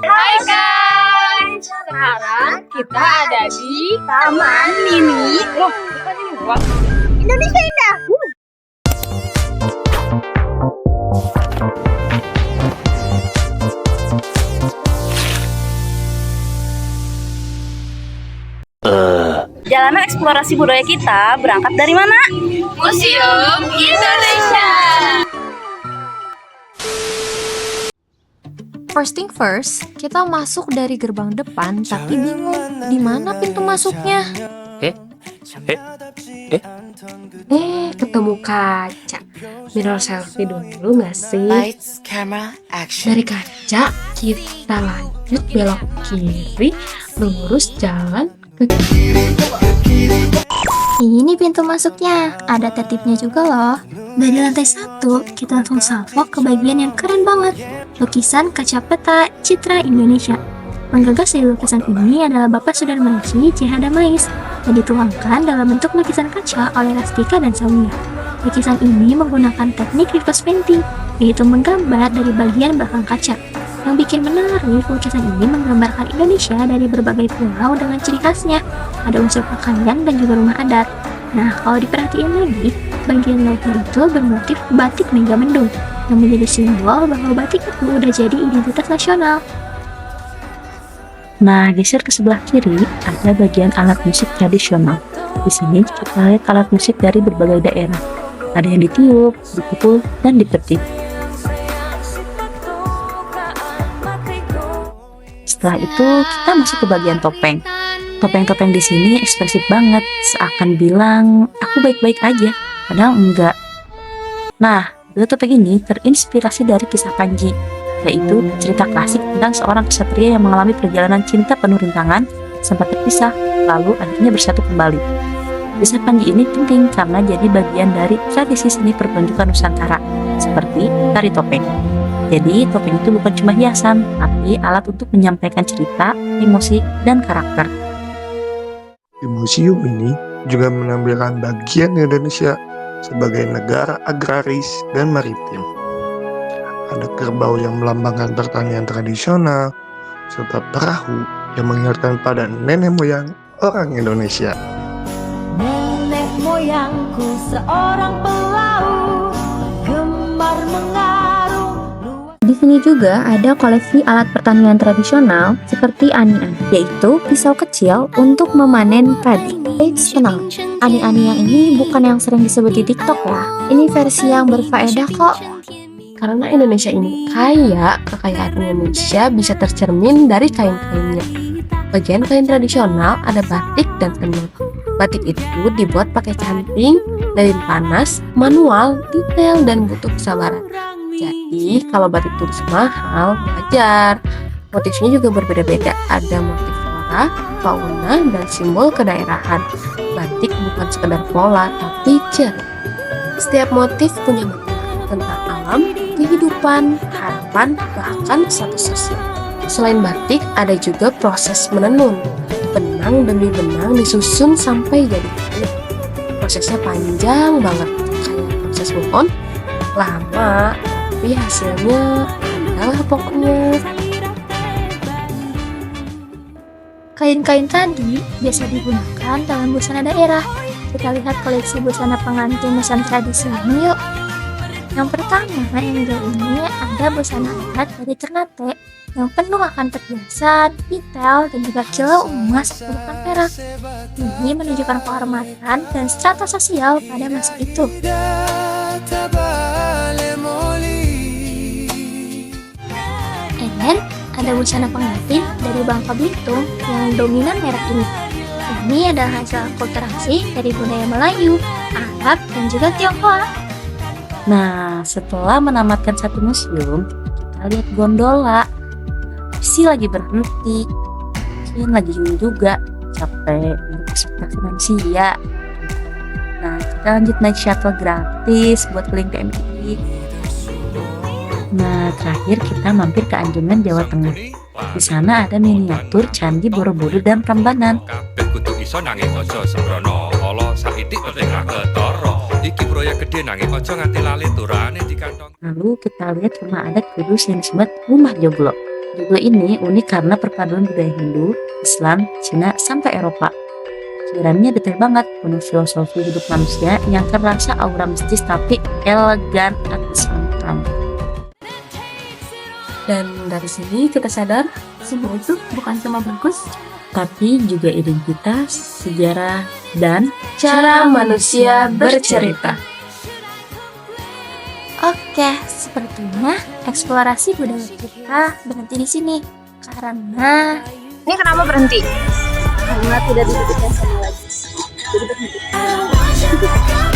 Hai guys, sekarang kita ada di Taman Mini Indonesia Indah. Jalanan eksplorasi budaya kita berangkat dari mana? Museum Indonesia. First thing first, kita masuk dari gerbang depan tapi bingung di mana pintu masuknya. Ketemu kaca. Mirror selfie dulu nggak sih? Lights, camera, action. Dari kaca kita lanjut belok kiri, lurus jalan ke Ini pintu masuknya, ada tertibnya juga loh. Dari lantai 1, kita langsung salvo ke bagian yang keren banget. Lukisan kaca peta Citra Indonesia. Penggagas dari lukisan ini adalah Bapak Sudarmansyih C. Hadamais yang dituangkan dalam bentuk lukisan kaca oleh Rastika dan Sauya. Lukisan ini menggunakan teknik reverse painting, yaitu menggambar dari bagian belakang kaca. Yang bikin menarik, lukisan ini menggambarkan Indonesia dari berbagai pulau dengan ciri khasnya. Ada unsur pakaian dan juga rumah adat. Nah, kalau diperhatiin lagi, bagian logo itu bermotif batik Megamendung, yang menjadi simbol bahwa batik itu udah jadi identitas nasional. Nah, geser ke sebelah kiri ada bagian alat musik tradisional. Di sini kita lihat alat musik dari berbagai daerah. Ada yang ditiup, dipukul, dan dipetik. Setelah itu kita masuk ke bagian topeng. Topeng-topeng di sini ekspresif banget, seakan bilang aku baik-baik aja, padahal enggak. Nah, dua topeng ini terinspirasi dari kisah Panji, yaitu cerita klasik tentang seorang ksatria yang mengalami perjalanan cinta penuh rintangan, sempat terpisah, lalu akhirnya bersatu kembali. Kisah Panji ini penting karena jadi bagian dari tradisi seni pertunjukan Nusantara, seperti tari topeng. Jadi, topeng itu bukan cuma hiasan, tapi alat untuk menyampaikan cerita, emosi, dan karakter. Di museum ini juga menampilkan bagian Indonesia sebagai negara agraris dan maritim. Ada kerbau yang melambangkan pertanian tradisional, serta perahu yang mengingatkan pada nenek moyang orang Indonesia. Nenek moyangku seorang pelaut, gemar mengarung. Di sini juga ada koleksi alat pertanian tradisional seperti ani-ani, yaitu pisau kecil untuk memanen padi. Eits, tenang, ani-ani yang ini bukan yang sering disebut di TikTok ya. Ini versi yang berfaedah kok. Karena Indonesia ini kaya, kekayaan Indonesia bisa tercermin dari kain-kainnya. Bagian kain tradisional ada batik dan tenun. Batik itu dibuat pakai canting, lilin panas, manual, detail, dan butuh kesabaran. Jadi, kalau batik tulis mahal, wajar. Motifnya juga berbeda-beda. Ada motif flora, fauna, dan simbol kedaerahan. Batik bukan sekedar pola, tapi cerita. Setiap motif punya makna tentang alam, kehidupan, harapan, bahkan status sosial. Selain batik, ada juga proses menenun. Benang demi benang disusun sampai jadi kain. Prosesnya panjang banget, kayak proses move on, lama, tapi hasilnya adalah pokoknya. Kain-kain tadi biasa digunakan dalam busana daerah. Kita lihat koleksi busana pengantin busana tradisi ini yuk. Yang pertama yang ini ada busana adat dari Ternate yang penuh akan perhiasan, detail, dan juga kilau emas bukan perak. Ini menunjukkan kehormatan dan strata sosial pada masa itu. Dan ada busana pengantin dari Bangka Belitung yang dominan merek ini. Ini adalah hasil akulturasi dari budaya Melayu, Arab, dan juga Tionghoa. Nah, setelah menamatkan satu museum, kita lihat gondola. Si lagi berhenti, mungkin lagi juga capek untuk ekspektasi manusia. Nah, kita lanjut naik shuttle gratis buat keliling PMI. Nah, terakhir kita mampir ke Anjungan, Jawa Tengah. Di sana ada miniatur Candi Borobudur dan Prambanan. Lalu kita lihat rumah adat kudus yang disebut Rumah Joglo. Judul ini unik karena perpaduan budaya Hindu, Islam, Cina, sampai Eropa. Ceritanya detail banget, penuh filosofi hidup manusia yang terasa aura mistis tapi elegan atas lengkap. Dan dari sini kita sadar Semua itu bukan cuma bagus, Tapi juga identitas, sejarah, dan cara manusia bercerita. Oke, sepertinya eksplorasi budaya kita berhenti di sini. Karena Ini kenapa berhenti? Karena tidak dibutuhkan sama lagi. Jadi berhenti.